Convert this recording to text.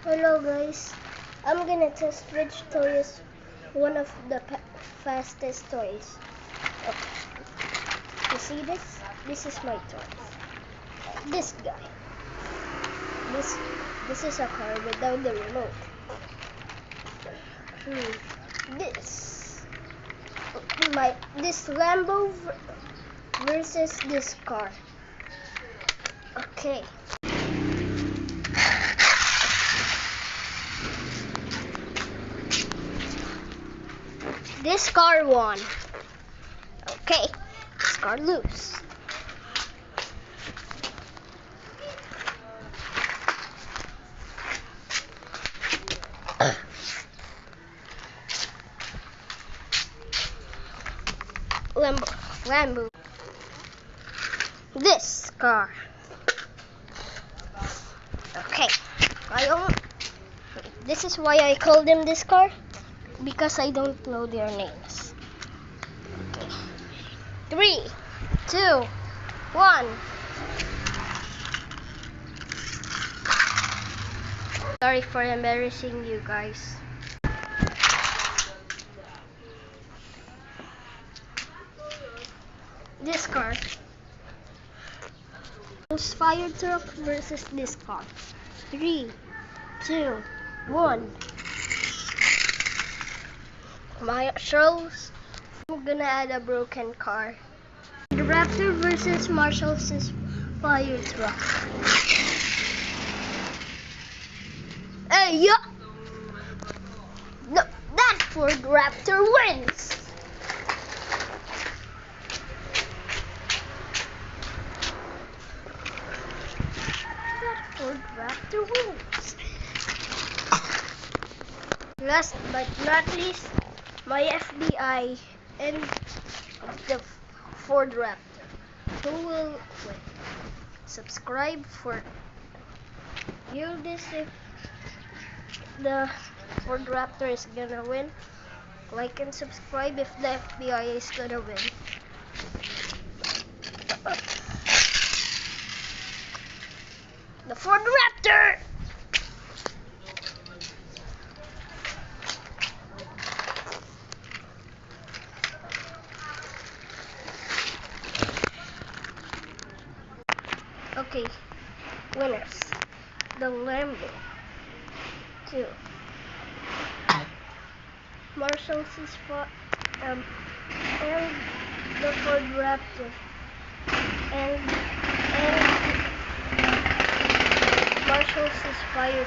Hello guys, I'm gonna test which toy is one of the fastest toys. Okay. You see this? This is my toy. This guy. This is a car without the remote. This Lambo versus this car. Okay. This car won. Okay, this car lose. Lambo. This car. Okay, this is why I call them this car, because I don't know their names. Okay. 3, 2, 1. Sorry for embarrassing you guys. This car. This fire truck versus this car. 3, 2, 1. Marshall's. I'm gonna add a broken car. The Raptor versus Marshall's fire truck. Hey, yeah! No, that Ford Raptor wins! That Ford Raptor wins! Last but not least, my FBI and the Ford Raptor. Who will win? Subscribe for this if the Ford Raptor is gonna win. Like and subscribe if the FBI is gonna win. The Ford Raptor! Okay, winners. The Lambo. 2. Marshall's and the Ford Raptor. And Marshall's fire.